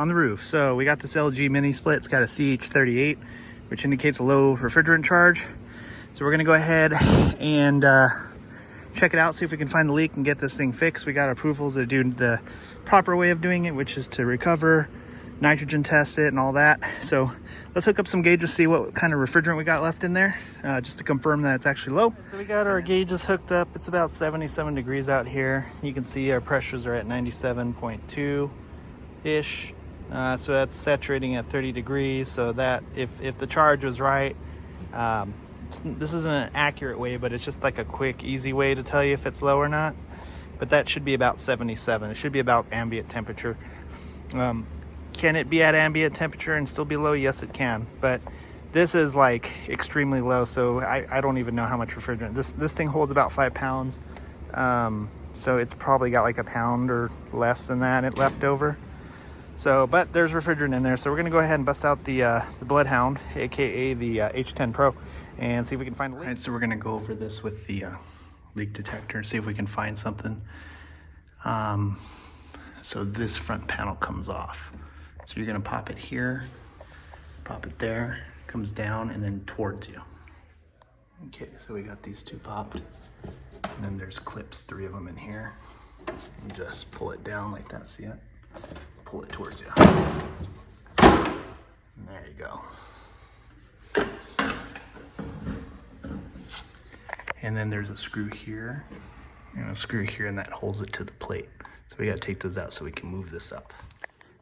on the roof. So we got this LG Minisplit. It's got a CH38, which indicates a low refrigerant charge. So we're gonna go ahead and check it out, see if we can find the leak and get this thing fixed. We got approvals to do the proper way of doing it, which is to recover, nitrogen test it and all that. So let's hook up some gauges, see what kind of refrigerant we got left in there, just to confirm that it's actually low. So we got our gauges hooked up. It's about 77 degrees out here. You can see our pressures are at 97.2-ish. So that's saturating at 30 degrees. So that if the charge was right, this isn't an accurate way, but it's just like a quick, easy way to tell you if it's low or not. But that should be about 77. It should be about ambient temperature. Can it be at ambient temperature and still be low? Yes, it can. But this is like extremely low, so I don't even know how much refrigerant. This thing holds about 5 pounds. So it's probably got like a pound or less than that left over. So, but there's refrigerant in there. So we're gonna go ahead and bust out the Bloodhound, AKA the H10 Pro, and see if we can find a leak. All right, so we're gonna go over this with the leak detector, see if we can find something. So this front panel comes off. So you're gonna pop it here, pop it there, comes down and then towards you. Okay, so we got these two popped. And then there's clips, 3 of them in here. And just pull it down like that, see it? Pull it towards you. And there you go. And then there's a screw here, and a screw here, and that holds it to the plate. So we gotta take those out so we can move this up.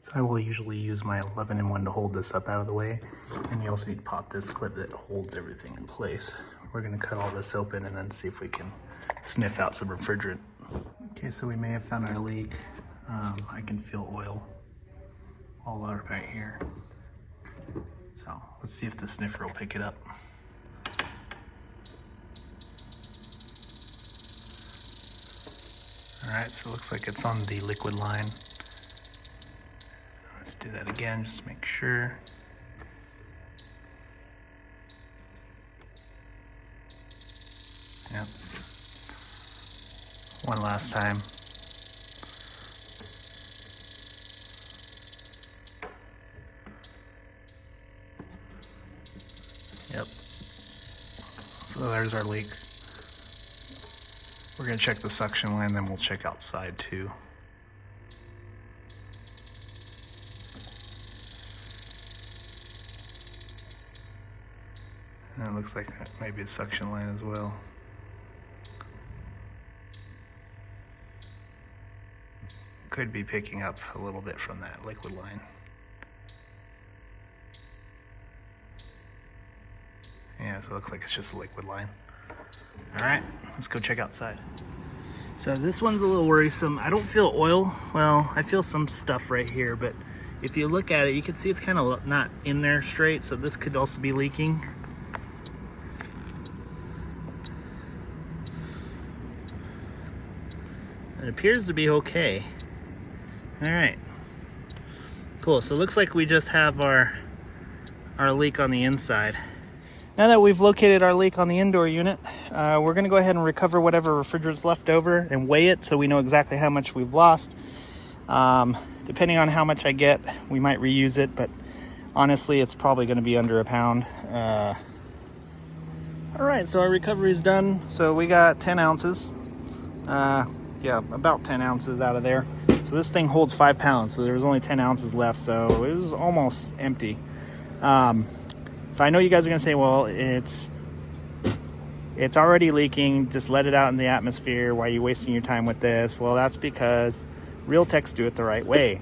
So I will usually use my 11-in-1 to hold this up out of the way. And you also need to pop this clip that holds everything in place. We're gonna cut all this open and then see if we can sniff out some refrigerant. Okay, so we may have found our leak. I can feel oil all over right here. So let's see if the sniffer will pick it up. All right, so it looks like it's on the liquid line. Let's do that again, just to make sure. Yep. One last time. Yep. So there's our leak. We're gonna check the suction line, then we'll check outside too. And it looks like that might be the suction line as well. Could be picking up a little bit from that liquid line. Yeah, so it looks like it's just a liquid line. All right, let's go check outside. So this one's a little worrisome. I don't feel oil. Well, I feel some stuff right here, but if you look at it, you can see it's kind of not in there straight, so this could also be leaking. It appears to be okay. All right, cool. So it looks like we just have our leak on the inside. Now that we've located our leak on the indoor unit, we're gonna go ahead and recover whatever refrigerant's left over and weigh it so we know exactly how much we've lost. Depending on how much I get, we might reuse it, but honestly, it's probably gonna be under a pound. All right, so our recovery's done. So we got 10 ounces. Yeah, about 10 ounces out of there. So this thing holds 5 pounds, so there was only 10 ounces left, so it was almost empty. So I know you guys are gonna say, well, it's already leaking, just let it out in the atmosphere. Why are you wasting your time with this? Well, that's because real techs do it the right way.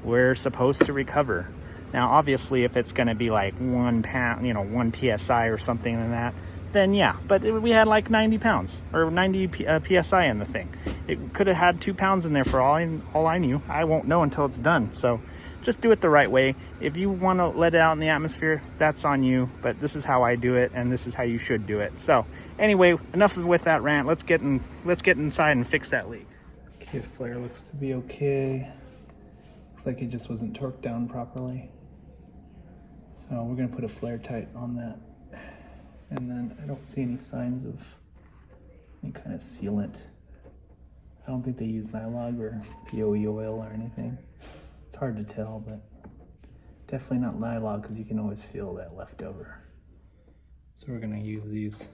We're supposed to recover. Now, obviously, if it's gonna be like 1 pound, 1 PSI or something like that, then yeah, but we had like 90 pounds or 90 PSI in the thing. It could have had 2 pounds in there for all I knew. I won't know until it's done. So just do it the right way. If you want to let it out in the atmosphere, that's on you, but this is how I do it, and this is how you should do it. So anyway, enough with that rant. Let's get inside and fix that leak. Okay, flare looks to be okay. Looks like it just wasn't torqued down properly. So we're gonna put a flare tight on that. And then I don't see any signs of any kind of sealant. I don't think they use Nylog or POE oil or anything. It's hard to tell, but Definitely not nylon, because you can always feel that leftover. So we're gonna use these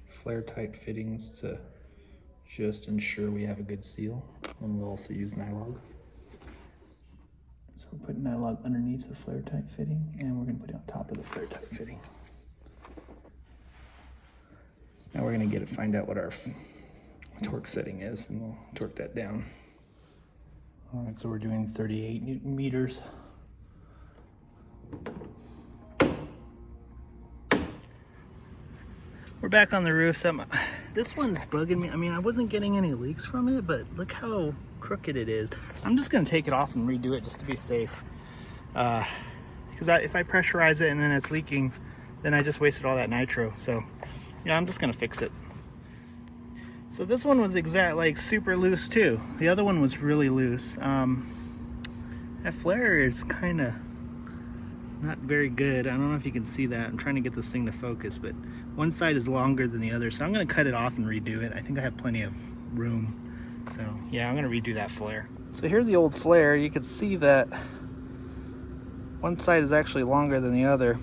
flare tight fittings to just ensure we have a good seal. And we'll also use nylon. So we're putting nylon underneath the flare tight fitting, and we're gonna put it on top of the flare tight fitting. So now we're gonna find out what our torque setting is, and we'll torque that down. All right, so we're doing 38 Newton meters. We're back on the roof. So this one's bugging me. I mean, I wasn't getting any leaks from it, but look how crooked it is. I'm just gonna take it off and redo it just to be safe. Because if I pressurize it and then it's leaking, then I just wasted all that nitro. So yeah, I'm just gonna fix it. So this one was super loose too. The other one was really loose. That flare is kind of not very good. I don't know if you can see that. I'm trying to get this thing to focus, but one side is longer than the other, so I'm gonna cut it off and redo it. I think I have plenty of room. So yeah, I'm gonna redo that flare. So here's the old flare. You can see that one side is actually longer than the other.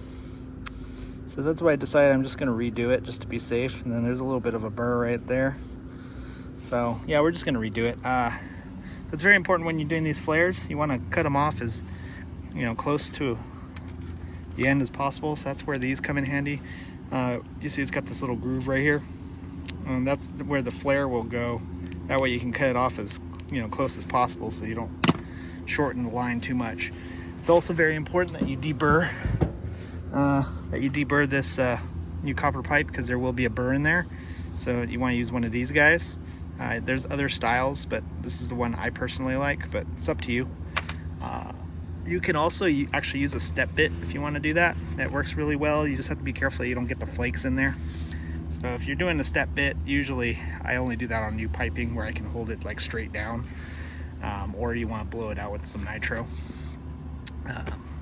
So that's why I decided I'm just gonna redo it just to be safe. And then there's a little bit of a burr right there. So yeah, we're just gonna redo it. It's very important when you're doing these flares. You wanna cut them off as close to the end as possible. So that's where these come in handy. You see it's got this little groove right here. And that's where the flare will go. That way you can cut it off as close as possible so you don't shorten the line too much. It's also very important that you deburr this new copper pipe, because there will be a burr in there. So you want to use one of these guys. There's other styles, but this is the one I personally like, but it's up to you. You can also actually use a step bit if you want to do that. That works really well. You just have to be careful that you don't get the flakes in there. So if you're doing the step bit, usually I only do that on new piping where I can hold it like straight down, or you want to blow it out with some nitro.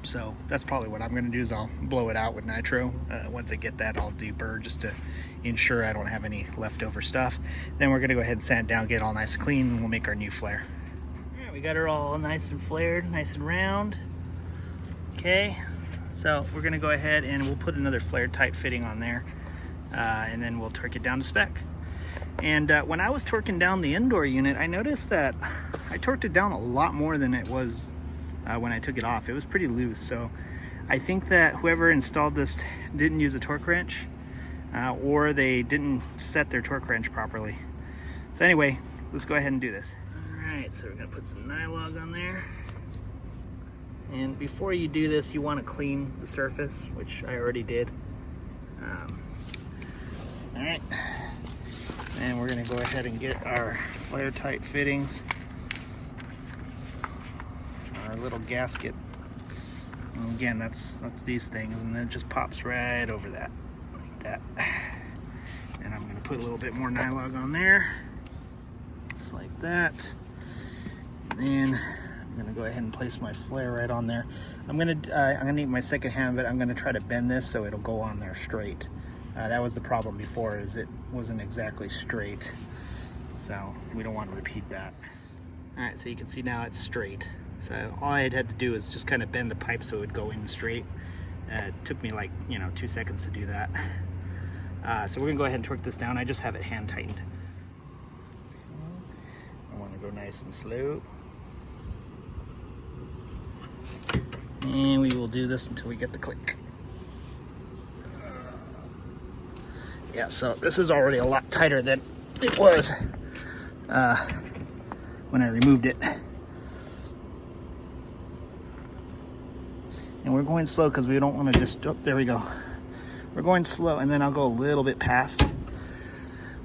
So that's probably what I'm going to do, is I'll blow it out with nitro. Once I get that, I'll deburr just to ensure I don't have any leftover stuff. Then we're going to go ahead and sand it down, get it all nice and clean, and we'll make our new flare. All right, we got her all nice and flared, nice and round. Okay, so we're going to go ahead and we'll put another flare tight fitting on there, and then we'll torque it down to spec. And when I was torquing down the indoor unit, I noticed that I torqued it down a lot more than it was when I took it off. It was pretty loose, so I think that whoever installed this didn't use a torque wrench, or they didn't set their torque wrench properly. So anyway, let's go ahead and do this. All right, so we're gonna put some nylon on there. And before you do this, you want to clean the surface, which I already did. All right, and we're gonna go ahead and get our flare tight fittings, our little gasket. And again, that's these things, and then it just pops right over that, like that. And I'm gonna put a little bit more nylon on there, just like that. And then I'm gonna go ahead and place my flare right on there. I'm gonna need my second hand, but I'm gonna try to bend this so it'll go on there straight. That was the problem before, is it wasn't exactly straight. So we don't want to repeat that. All right, so you can see now it's straight. So all I had to do is just kind of bend the pipe so it would go in straight. It took me like 2 seconds to do that. So we're gonna go ahead and torque this down. I just have it hand tightened. I want to go nice and slow. And we will do this until we get the click. Yeah, so this is already a lot tighter than it was when I removed it. And we're going slow because we don't want to just, oh, there we go. We're going slow, and then I'll go a little bit past.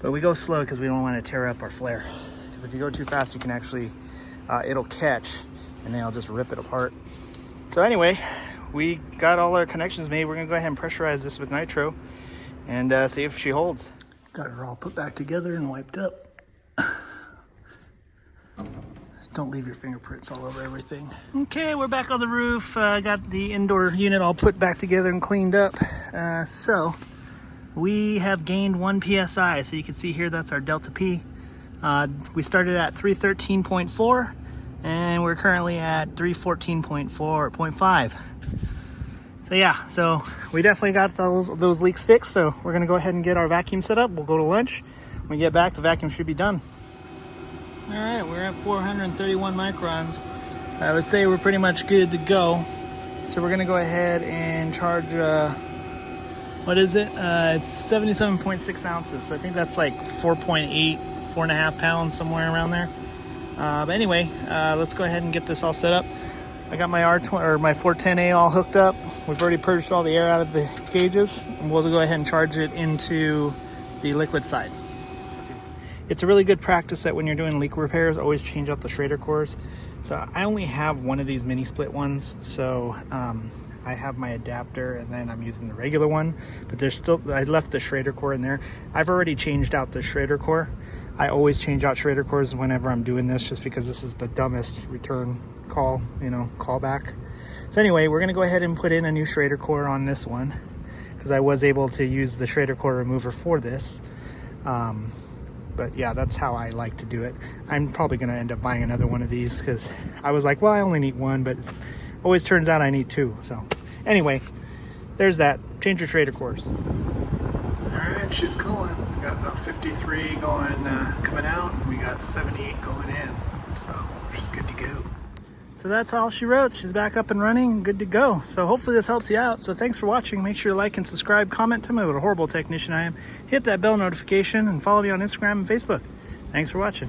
But we go slow because we don't want to tear up our flare. Because if you go too fast, you can actually, it'll catch, and then I'll just rip it apart. So anyway, we got all our connections made. We're gonna go ahead and pressurize this with nitro and see if she holds. Got her all put back together and wiped up. Don't leave your fingerprints all over everything. Okay, we're back on the roof. Got the indoor unit all put back together and cleaned up. So we have gained 1 PSI. So you can see here, that's our delta P. We started at 313.4. and we're currently at 314.4.5. So yeah, so we definitely got those leaks fixed. So we're gonna go ahead and get our vacuum set up. We'll go to lunch. When we get back, the vacuum should be done. All right, we're at 431 microns. So I would say we're pretty much good to go. So we're gonna go ahead and charge, what is it? It's 77.6 ounces. So I think that's like 4.8, 4.5 pounds, somewhere around there. But anyway, let's go ahead and get this all set up. I got my my 410A all hooked up. We've already purged all the air out of the gauges, and we'll go ahead and charge it into the liquid side. It's a really good practice that when you're doing leak repairs, always change out the Schrader cores. So I only have one of these mini split ones, so I have my adapter and then I'm using the regular one, but there's still, I left the Schrader core in there. I've already changed out the Schrader core. I always change out Schrader cores whenever I'm doing this, just because this is the dumbest return call, callback. So anyway, we're gonna go ahead and put in a new Schrader core on this one, because I was able to use the Schrader core remover for this. But yeah, that's how I like to do it. I'm probably gonna end up buying another one of these, because I was like, well, I only need one, but it always turns out I need two. So anyway, there's that. Change your Schrader cores. All right, she's calling. We got about 53 going, coming out, and we got 78 going in. So she's good to go. So that's all she wrote. She's back up and running, good to go. So hopefully this helps you out. So thanks for watching. Make sure to like and subscribe, comment, tell me what a horrible technician I am. Hit that bell notification and follow me on Instagram and Facebook. Thanks for watching.